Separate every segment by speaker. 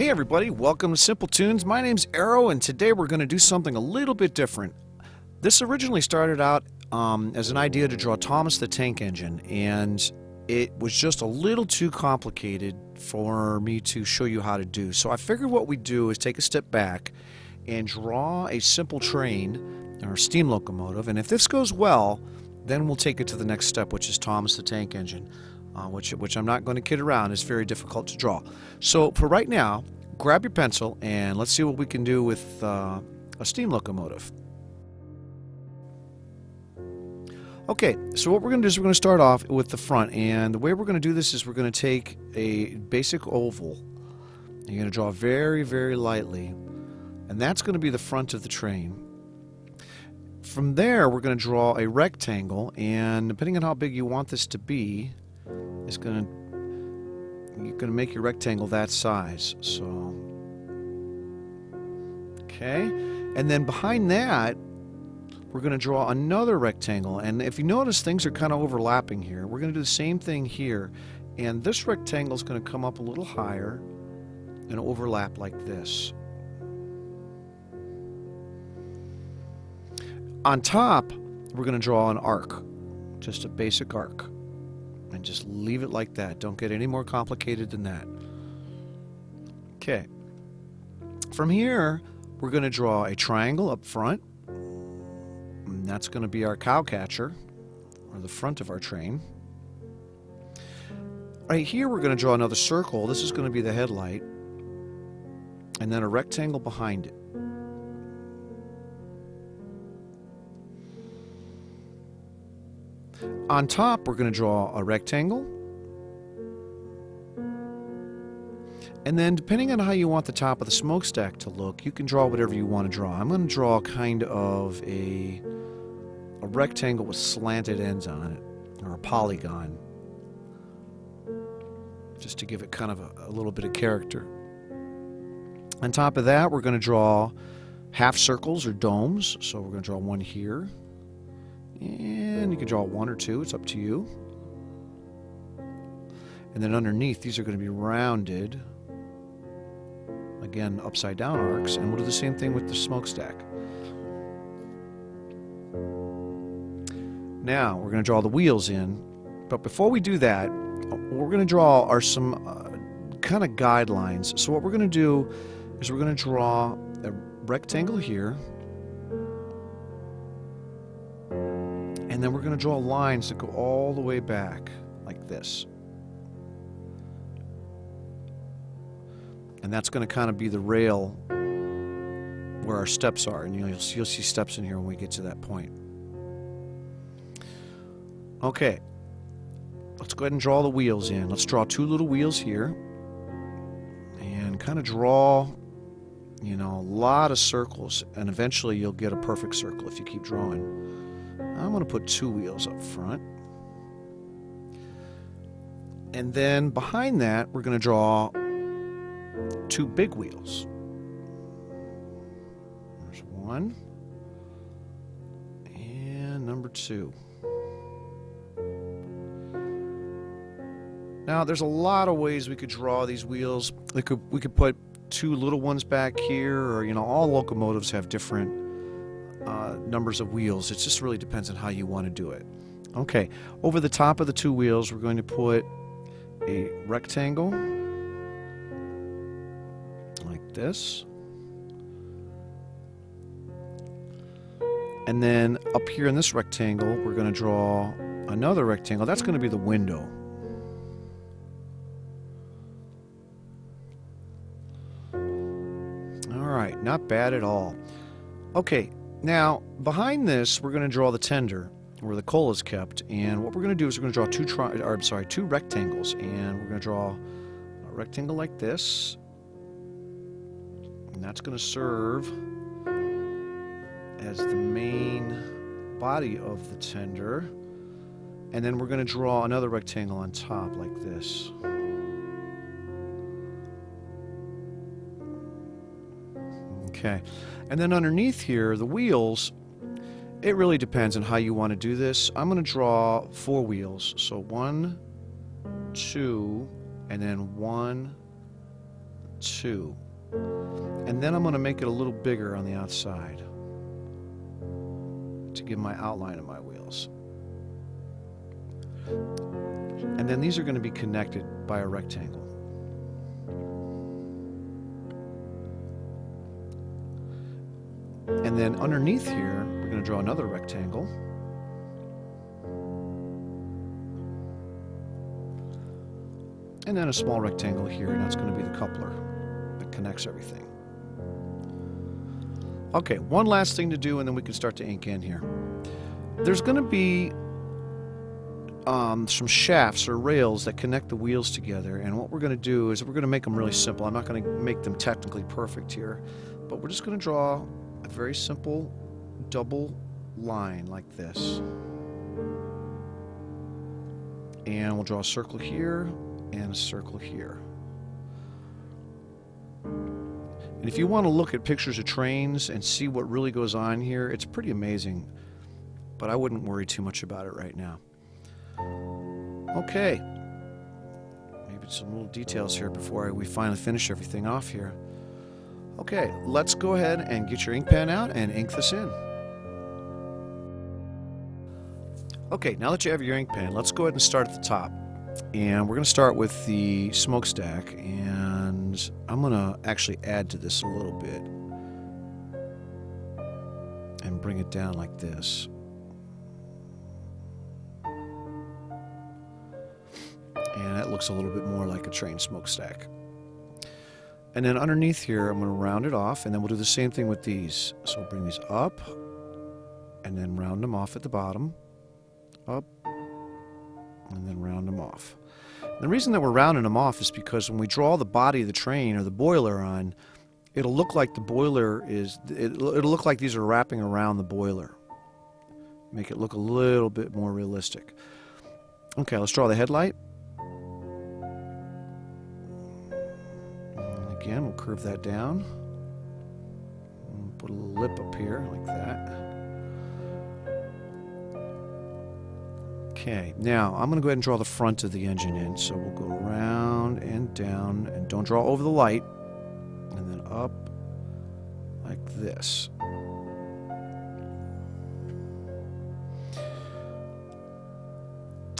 Speaker 1: Hey everybody, welcome to Simpletoons. My name's Arrow, and today we're going to do something a little bit different. This originally started out as an idea to draw Thomas the Tank Engine, and it was just a little too complicated for me to show you how to do. So I figured what we'd do is take a step back and draw a simple train or steam locomotive, and if this goes well, then we'll take it to the next step, which is Thomas the Tank Engine. Which I'm not going to kid around, is very difficult to draw. So for right now, grab your pencil and let's see what we can do with a steam locomotive. Okay, so what we're going to do is we're going to start off with the front, and the way we're going to do this is we're going to take a basic oval. You're going to draw very, very lightly, and that's going to be the front of the train. From there, we're going to draw a rectangle, and depending on how big you want this to be, you're going to make your rectangle that size. So, okay, and then behind that, we're going to draw another rectangle. And if you notice, things are kind of overlapping here. We're going to do the same thing here, and this rectangle is going to come up a little higher and overlap like this. On top, we're going to draw an arc, just a basic arc. And just leave it like that. Don't get any more complicated than that. Okay. From here, we're going to draw a triangle up front. And that's going to be our cow catcher, or the front of our train. Right here, we're going to draw another circle. This is going to be the headlight. And then a rectangle behind it. On top, we're going to draw a rectangle. And then, depending on how you want the top of the smokestack to look, you can draw whatever you want to draw. I'm going to draw kind of a rectangle with slanted ends on it, or a polygon, just to give it kind of a little bit of character. On top of that, we're going to draw half circles or domes. So we're going to draw one here. And you can draw one or two, it's up to you. And then underneath, these are going to be rounded, again, upside down arcs, and we'll do the same thing with the smokestack. Now, we're going to draw the wheels in, but before we do that, what we're going to draw are some kind of guidelines. So what we're going to do is we're going to draw a rectangle here, and then we're going to draw lines that go all the way back, like this. And that's going to kind of be the rail where our steps are. And you'll see steps in here when we get to that point. Okay, let's go ahead and draw the wheels in. Let's draw two little wheels here. And kind of draw, a lot of circles. And eventually you'll get a perfect circle if you keep drawing. I'm going to put two wheels up front. And then behind that, we're going to draw two big wheels. There's one. And number two. Now, there's a lot of ways we could draw these wheels. We could put two little ones back here, or, all locomotives have different numbers of wheels. It just really depends on how you want to do it. Okay, over the top of the two wheels, we're going to put a rectangle like this. And then up here in this rectangle, we're going to draw another rectangle. That's going to be the window. All right, not bad at all. Okay. Now, behind this, we're going to draw the tender, where the coal is kept, and what we're going to do is we're going to draw two rectangles, and we're going to draw a rectangle like this, and that's going to serve as the main body of the tender, and then we're going to draw another rectangle on top like this. Okay, and then underneath here, the wheels, it really depends on how you want to do this. I'm going to draw four wheels. So 1, 2, and then 1, 2. And then I'm going to make it a little bigger on the outside to give my outline of my wheels. And then these are going to be connected by a rectangle. And then underneath here, we're going to draw another rectangle. And then a small rectangle here, and that's going to be the coupler that connects everything. Okay, one last thing to do, and then we can start to ink in here. There's going to be some shafts or rails that connect the wheels together, and what we're going to do is we're going to make them really simple. I'm not going to make them technically perfect here, but we're just going to draw a very simple double line like this. And we'll draw a circle here and a circle here. And if you want to look at pictures of trains and see what really goes on here, it's pretty amazing, but I wouldn't worry too much about it right now. Okay, maybe some little details here before we finally finish everything off here. Okay, let's go ahead and get your ink pen out and ink this in. Okay, now that you have your ink pen, let's go ahead and start at the top. And we're going to start with the smokestack, and I'm going to actually add to this a little bit and bring it down like this. And that looks a little bit more like a train smokestack. And then underneath here, I'm going to round it off, and then we'll do the same thing with these. So we'll bring these up, and then round them off at the bottom, up, and then round them off. And the reason that we're rounding them off is because when we draw the body of the train or the boiler on, it'll look like the boiler is, it'll look like these are wrapping around the boiler. Make it look a little bit more realistic. Okay, let's draw the headlight. And again, we'll curve that down. And put a little lip up here like that. Okay, now I'm going to go ahead and draw the front of the engine in. So we'll go around and down, and don't draw over the light, and then up like this.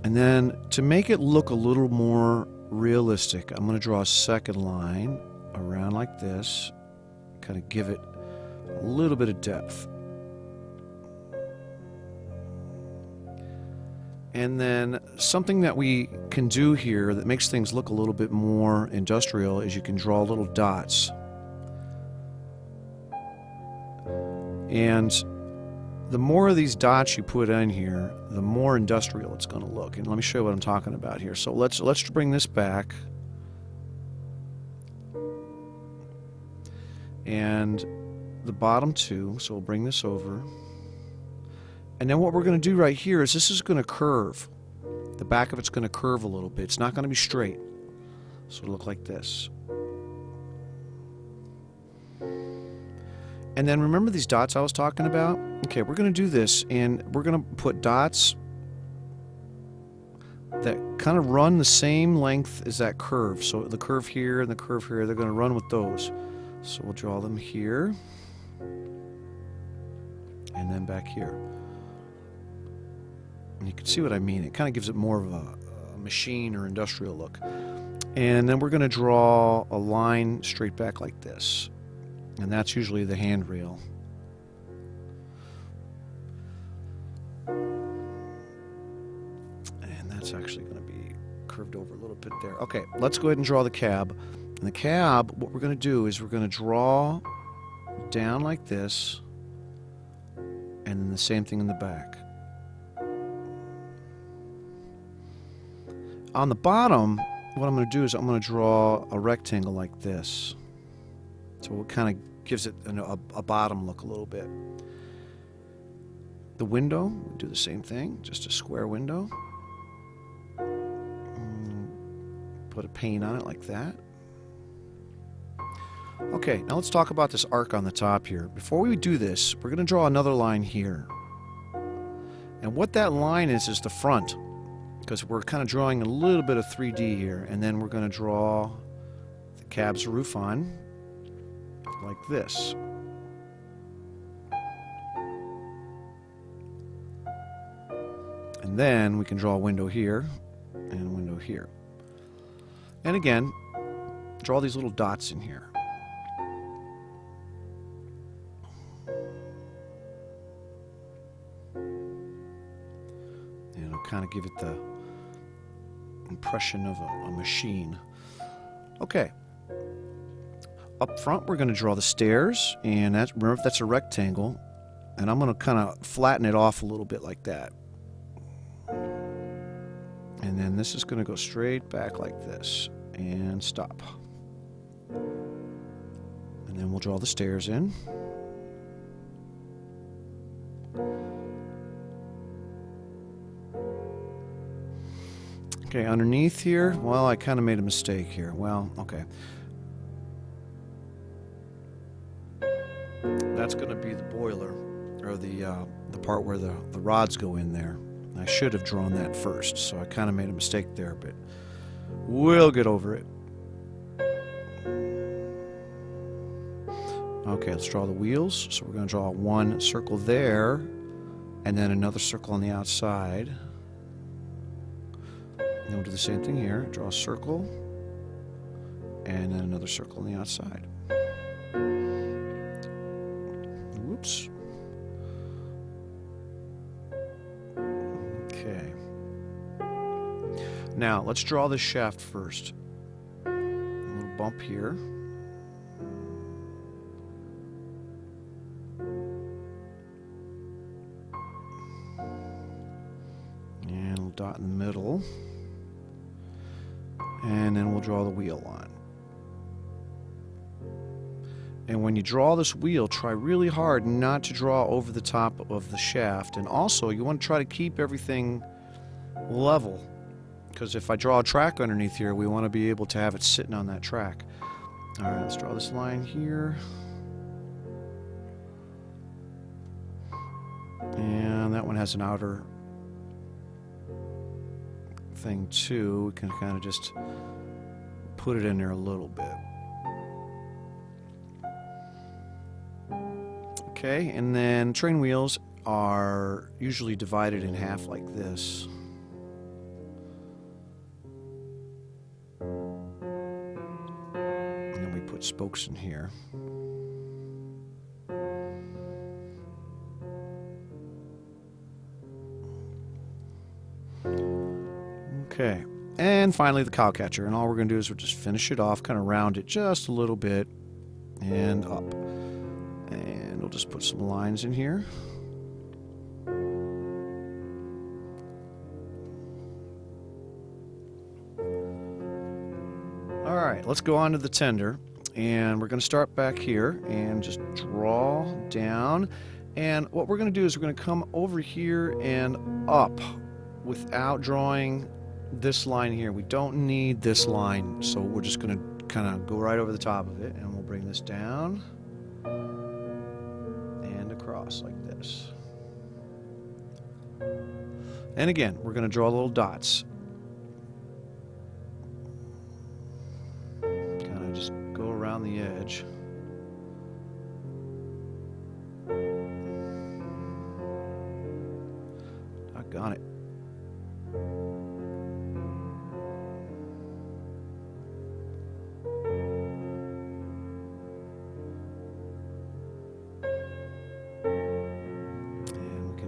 Speaker 1: And then to make it look a little more realistic, I'm going to draw a second line around like this, kind of give it a little bit of depth. And then something that we can do here that makes things look a little bit more industrial is you can draw little dots. And the more of these dots you put in here, the more industrial it's going to look. And let me show you what I'm talking about here. So let's bring this back. And the bottom two, so we'll bring this over. And then what we're going to do right here is this is going to curve. The back of it's going to curve a little bit. It's not going to be straight. So it'll look like this. And then remember these dots I was talking about? Okay, we're going to do this, and we're going to put dots that kind of run the same length as that curve. So the curve here and the curve here, they're going to run with those. So we'll draw them here. And then back here. And you can see what I mean. It kind of gives it more of a machine or industrial look. And then we're going to draw a line straight back like this. And that's usually the handrail. And that's actually going to be curved over a little bit there. Okay, let's go ahead and draw the cab. And the cab, what we're going to do is we're going to draw down like this. And then the same thing in the back. On the bottom, what I'm going to do is I'm going to draw a rectangle like this. So it kind of gives it a bottom look a little bit. The window, we'll do the same thing, just a square window. Put a pane on it like that. Okay, now let's talk about this arc on the top here. Before we do this, we're going to draw another line here. And what that line is the front. Because we're kind of drawing a little bit of 3D here, and then we're going to draw the cab's roof on, like this. And then we can draw a window here and a window here. And again, draw these little dots in here. And it'll kind of give it the impression of a machine. Okay. Up front, we're going to draw the stairs, and remember that's a rectangle, and I'm going to kind of flatten it off a little bit like that. And then this is going to go straight back like this and stop. And then we'll draw the stairs in. Okay, underneath here, well, I kind of made a mistake here. Well, okay. That's going to be the boiler, or the part where the rods go in there. I should have drawn that first, so I kind of made a mistake there, but we'll get over it. Okay, let's draw the wheels. So we're going to draw one circle there, and then another circle on the outside. And then we'll do the same thing here. Draw a circle, and then another circle on the outside. Whoops. Okay. Now, let's draw this shaft first. A little bump here. And a little dot in the middle. And then we'll draw the wheel on. And when you draw this wheel, try really hard not to draw over the top of the shaft. And also, you want to try to keep everything level. Because if I draw a track underneath here, we want to be able to have it sitting on that track. All right, let's draw this line here. And that one has an outer thing too. We can kind of just put it in there a little bit. Okay, and then train wheels are usually divided in half like this. And then we put spokes in here. Okay, and finally the cow catcher. And all we're going to do is we'll just finish it off, kind of round it just a little bit and up. And we'll just put some lines in here. All right, let's go on to the tender. And we're going to start back here and just draw down. And what we're going to do is we're going to come over here and up without drawing this line here. We don't need this line, so we're just going to kind of go right over the top of it, and we'll bring this down and across like this. And again, we're going to draw little dots. Kind of just go around the edge. Doggone it.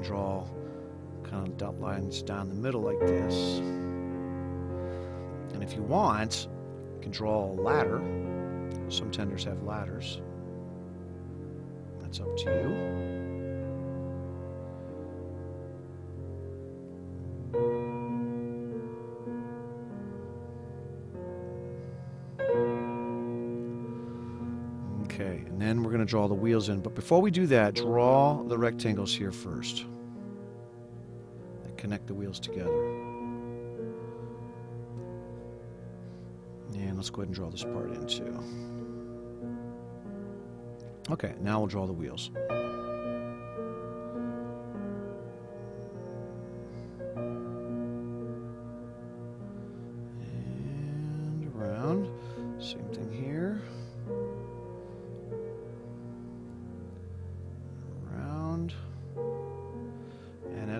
Speaker 1: Draw kind of dot lines down the middle like this. And if you want, you can draw a ladder. Some tenders have ladders. That's up to you. Okay, and then we're going to draw the wheels in. But before we do that, draw the rectangles here first. Connect the wheels together. And let's go ahead and draw this part in too. Okay, now we'll draw the wheels. And around. Same thing here.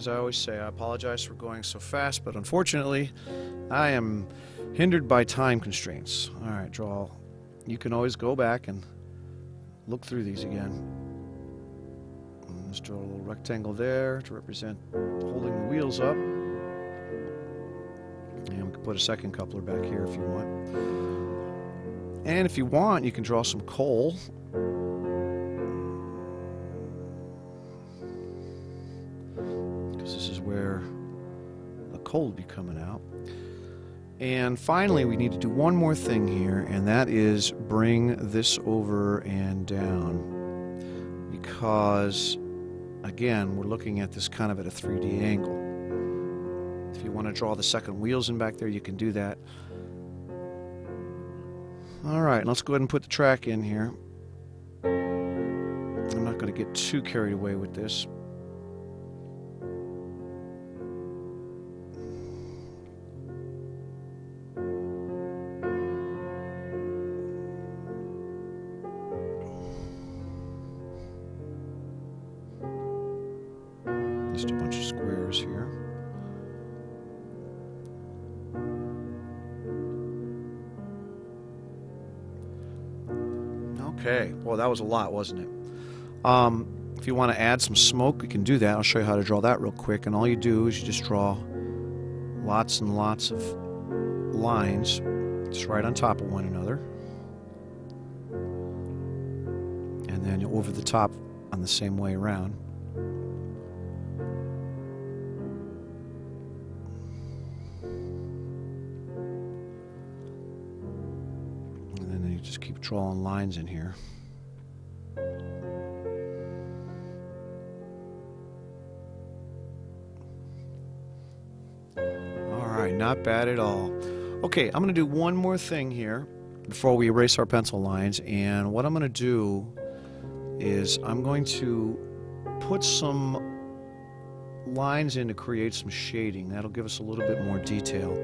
Speaker 1: as I always say, I apologize for going so fast, but unfortunately, I am hindered by time constraints. All right, draw. You can always go back and look through these again. And let's draw a little rectangle there to represent holding the wheels up. And we can put a second coupler back here if you want. And if you want, you can draw some coal. Because this is where the coal will be coming out. And finally, we need to do one more thing here, and that is bring this over and down. Because, again, we're looking at this kind of at a 3D angle. If you want to draw the second wheels in back there, you can do that. Alright, let's go ahead and put the track in here. I'm not going to get too carried away with this. Just a bunch of squares here. Okay, well that was a lot, wasn't it? If you want to add some smoke, we can do that. I'll show you how to draw that real quick. And all you do is you just draw lots and lots of lines just right on top of one another. And then over the top on the same way around. Just keep drawing lines in here. Alright, not bad at all. Okay, I'm going to do one more thing here before we erase our pencil lines, and what I'm going to do is I'm going to put some lines in to create some shading. That'll give us a little bit more detail.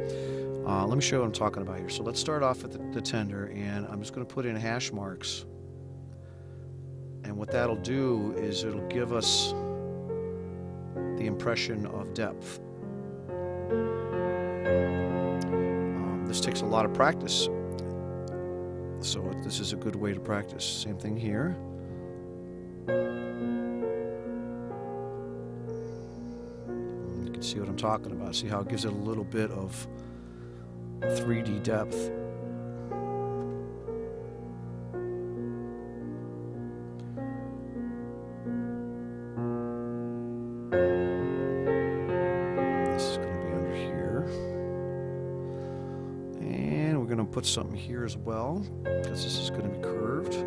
Speaker 1: Let me show you what I'm talking about here. So let's start off with the tender, and I'm just going to put in hash marks. And what that'll do is it'll give us the impression of depth. This takes a lot of practice, so this is a good way to practice. Same thing here. You can see what I'm talking about. See how it gives it a little bit of 3D depth. This is going to be under here. And we're going to put something here as well, because this is going to be curved.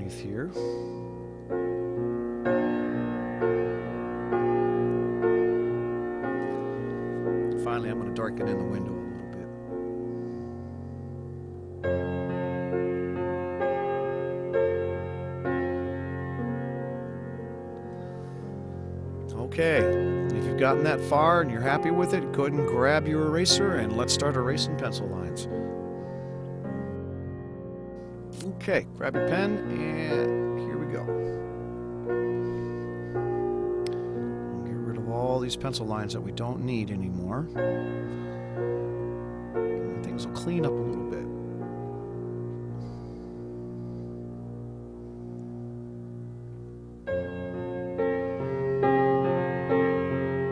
Speaker 1: Here. Finally, I'm going to darken in the window a little bit. Okay, if you've gotten that far and you're happy with it, go ahead and grab your eraser and let's start erasing pencil lines. Okay, grab your pen, and here we go. We'll get rid of all these pencil lines that we don't need anymore. And things will clean up a little bit.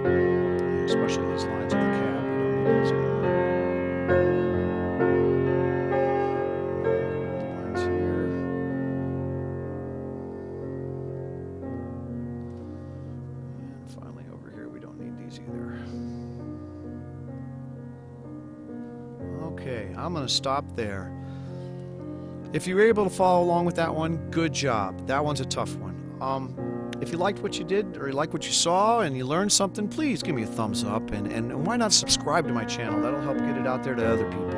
Speaker 1: And especially these lines on the cab, we don't need those anymore. Okay, I'm going to stop there. If you were able to follow along with that one, good job. That one's a tough one. If you liked what you did or you liked what you saw and you learned something, please give me a thumbs up and why not subscribe to my channel? That'll help get it out there to other people.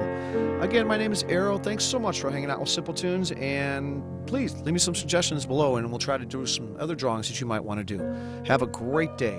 Speaker 1: Again, my name is Arrow. Thanks so much for hanging out with Simpletoons, and please leave me some suggestions below and we'll try to do some other drawings that you might want to do. Have a great day.